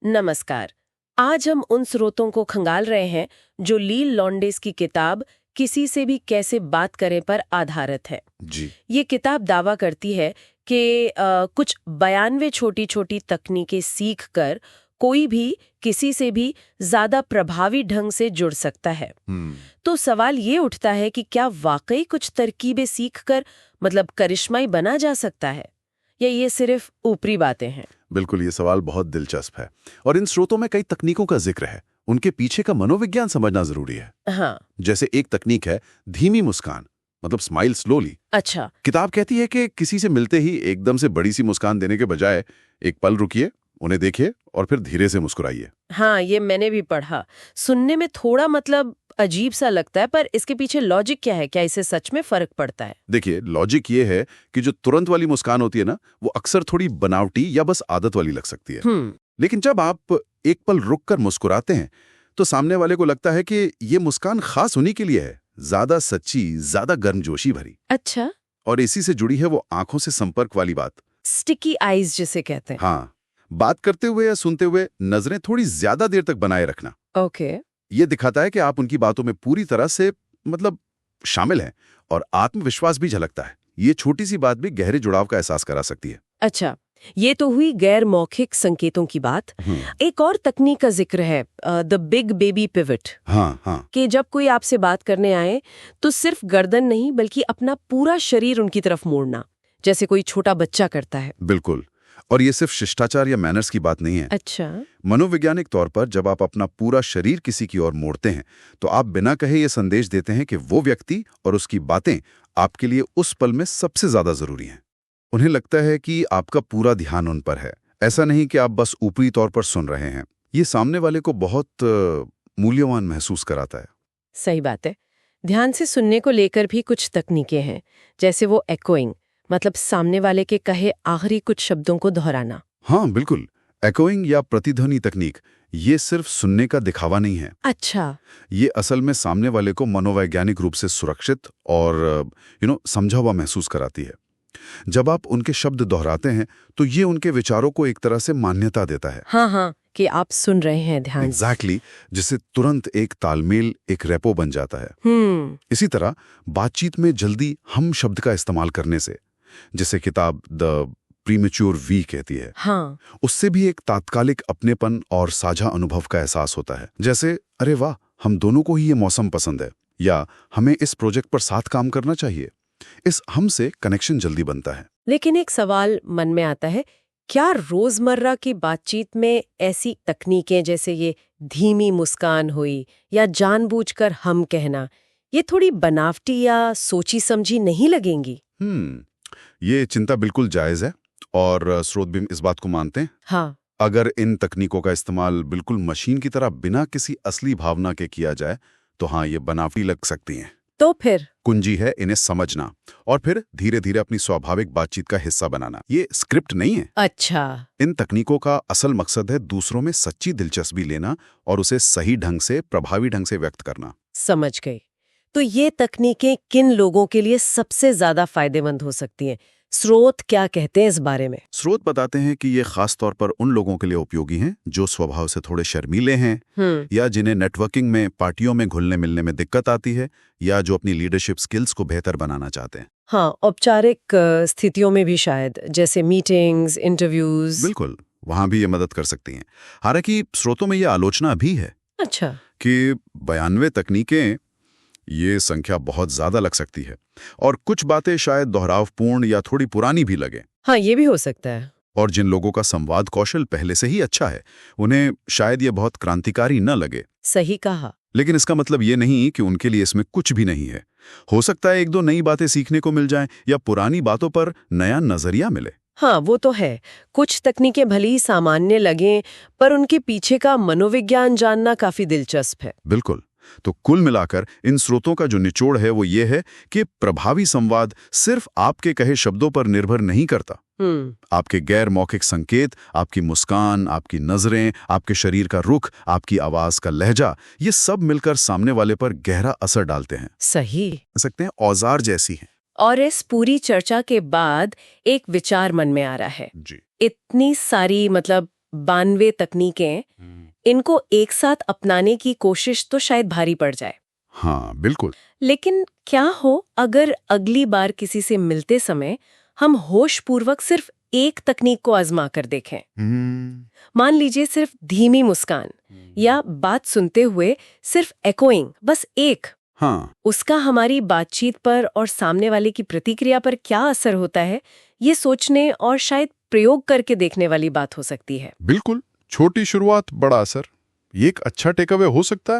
नमस्कार। आज हम उन स्रोतों को खंगाल रहे हैं जो लील लॉन्डेस की किताब किसी से भी कैसे बात करें पर आधारित है। जी। ये किताब दावा करती है कि कुछ 92 छोटी छोटी तकनीकें सीख कर कोई भी किसी से भी ज्यादा प्रभावी ढंग से जुड़ सकता है। तो सवाल ये उठता है कि क्या वाकई कुछ तरकीबें सीख कर मतलब करिश्माई बना जा सकता है, या ये सिर्फ ऊपरी बातें हैं? बिल्कुल, ये सवाल बहुत दिलचस्प है और इन स्रोतों में कई तकनीकों का जिक्र है। उनके पीछे का मनोविज्ञान समझना जरूरी है। हाँ। जैसे एक तकनीक है धीमी मुस्कान, मतलब स्माइल स्लोली। अच्छा। किताब कहती है कि किसी से मिलते ही एकदम से बड़ी सी मुस्कान देने के बजाय एक पल रुकिए, उन्हें देखिए और फिर धीरे से मुस्कुराइए। हाँ, ये मैंने भी पढ़ा। सुनने में थोड़ा मतलब अजीब सा लगता है, पर इसके पीछे लॉजिक क्या है? क्या इससे सच में फर्क पड़ता है? देखिए, लॉजिक ये है कि जो तुरंत वाली मुस्कान होती है ना, वो अक्सर थोड़ी बनावटी या बस आदत वाली लग सकती है। लेकिन जब आप एक पल रुक कर मुस्कुराते हैं तो सामने वाले को लगता है कि ये मुस्कान खास उन्हीं के लिए है, ज्यादा सच्ची, ज्यादा गर्मजोशी भरी। अच्छा। और इसी से जुड़ी है वो आंखों से संपर्क वाली बात। स्टिकी आईज जिसे कहते हैं। हाँ, बात करते हुए या सुनते हुए नजरें थोड़ी ज्यादा देर तक बनाए रखना। ओके। ये दिखाता है कि आप उनकी बातों में पूरी तरह से मतलब शामिल हैं और आत्मविश्वास भी झलकता है। ये छोटी सी बात भी गहरे जुड़ाव का एहसास करा सकती है। अच्छा, ये तो हुई गैर मौखिक संकेतों की बात। एक और तकनीक का जिक्र है, द बिग बेबी पिवट। हाँ। कि जब कोई आपसे बात करने आए तो सिर्फ गर्दन नहीं बल्कि अपना पूरा शरीर उनकी तरफ मोड़ना, जैसे कोई छोटा बच्चा करता है। बिल्कुल। और ये सिर्फ शिष्टाचार या मैनर्स की बात नहीं है। अच्छा। मनोवैज्ञानिक तौर पर जब आप अपना पूरा शरीर किसी की ओर मोड़ते हैं तो आप बिना कहे ये संदेश देते हैं कि वो व्यक्ति और उसकी बातें आपके लिए उस पल में सबसे ज्यादा जरूरी हैं। उन्हें लगता है कि आपका पूरा ध्यान उन पर है, ऐसा नहीं कि आप बस ऊपरी तौर पर सुन रहे हैं। ये सामने वाले को बहुत मूल्यवान महसूस कराता है। सही बात है। ध्यान से सुनने को लेकर भी कुछ तकनीकें हैं, जैसे वो एकोइंग, मतलब सामने वाले के कहे आखिरी कुछ शब्दों को दोहराना। हाँ बिल्कुल, एकोइंग या प्रतिध्वनि तकनीक ये सिर्फ सुनने का दिखावा नहीं है। अच्छा। ये असल में सामने वाले को मनोवैज्ञानिक रूप से सुरक्षित और समझा हुआ महसूस कराती है। जब आप उनके शब्द दोहराते हैं तो ये उनके विचारों को एक तरह से मान्यता देता है। हाँ, कि आप सुन रहे हैं ध्यान से। एग्जैक्टली, जिससे तुरंत एक तालमेल, एक रेपो बन जाता है। इसी तरह बातचीत में जल्दी हम शब्द का इस्तेमाल करने से, जिसे किताब द प्रीमेच्योर वी कहती है, हाँ। उससे भी एक तात्कालिक अपनेपन और साझा अनुभव का एहसास होता है। जैसे, अरे वाह, हम दोनों को ही ये मौसम पसंद है, या हमें इस प्रोजेक्ट पर साथ काम करना चाहिए। इस हम से कनेक्शन जल्दी बनता है। लेकिन एक सवाल मन में आता है, क्या रोजमर्रा की बातचीत में ऐसी तकनीकें जैसे ये धीमी मुस्कान हुई या जानबूझकर हम कहना, ये थोड़ी बनावटी या सोची समझी नहीं लगेंगी? ये चिंता बिल्कुल जायज है और स्रोत भी इस बात को मानते हैं। हाँ। अगर इन तकनीकों का इस्तेमाल बिल्कुल मशीन की तरह बिना किसी असली भावना के किया जाए तो हाँ, ये बनावटी लग सकती हैं। तो फिर कुंजी है इन्हें समझना और फिर धीरे धीरे अपनी स्वाभाविक बातचीत का हिस्सा बनाना। ये स्क्रिप्ट नहीं है। अच्छा। इन तकनीकों का असल मकसद है दूसरों में सच्ची दिलचस्पी लेना और उसे सही ढंग से, प्रभावी ढंग से व्यक्त करना। समझ गई। तो ये तकनीकें किन लोगों के लिए सबसे ज्यादा फायदेमंद हो सकती हैं? स्रोत क्या कहते हैं इस बारे में? स्रोत बताते हैं कि ये खास तौर पर उन लोगों के लिए उपयोगी हैं जो स्वभाव से थोड़े शर्मीले हैं, या जिन्हें नेटवर्किंग में, पार्टियों में घुलने मिलने में दिक्कत आती है, या जो अपनी लीडरशिप स्किल्स को बेहतर बनाना चाहते हैं। हाँ, औपचारिक स्थितियों में भी शायद, जैसे मीटिंग्स, इंटरव्यूज। बिल्कुल, वहां भी ये मदद कर सकती हैं। हालांकि स्रोतों में ये आलोचना भी है। अच्छा। कि 92 तकनीकें, ये संख्या बहुत ज्यादा लग सकती है और कुछ बातें शायद दोहरावपूर्ण या थोड़ी पुरानी भी लगे। हाँ, ये भी हो सकता है। और जिन लोगों का संवाद कौशल पहले से ही अच्छा है, उन्हें शायद ये बहुत क्रांतिकारी न लगे। सही कहा। लेकिन इसका मतलब ये नहीं कि उनके लिए इसमें कुछ भी नहीं है। हो सकता है एक दो नई बातें सीखने को मिल जाएं या पुरानी बातों पर नया नजरिया मिले। हाँ, वो तो है। कुछ तकनीकें भली ही सामान्य लगें, पर उनके पीछे का मनोविज्ञान जानना काफी दिलचस्प है। बिल्कुल। तो कुल मिलाकर इन स्रोतों का जो निचोड़ है वो ये है कि प्रभावी संवाद सिर्फ आपके कहे शब्दों पर निर्भर नहीं करता। आपके गैर मौखिक संकेत, आपकी मुस्कान, आपकी नजरें, आपके शरीर का रुख, आपकी आवाज का लहजा, ये सब मिलकर सामने वाले पर गहरा असर डालते हैं। सही कह सकते हैं औजार जैसी हैं। और इस पूरी चर्चा के बाद एक विचार मन में आ रहा है। जी। इतनी सारी मतलब 92 तकनीकें, इनको एक साथ अपनाने की कोशिश तो शायद भारी पड़ जाए। हाँ, बिल्कुल। लेकिन क्या हो अगर अगली बार किसी से मिलते समय हम होशपूर्वक सिर्फ एक तकनीक को आजमा कर देखें। मान लीजिए सिर्फ धीमी मुस्कान या बात सुनते हुए सिर्फ एकोइंग, बस एक। हाँ, उसका हमारी बातचीत पर और सामने वाले की प्रतिक्रिया पर क्या असर होता है, ये सोचने और शायद प्रयोग करके देखने वाली बात हो सकती है। बिल्कुल, छोटी शुरुआत बड़ा असर, ये एक अच्छा टेकअवे हो सकता है।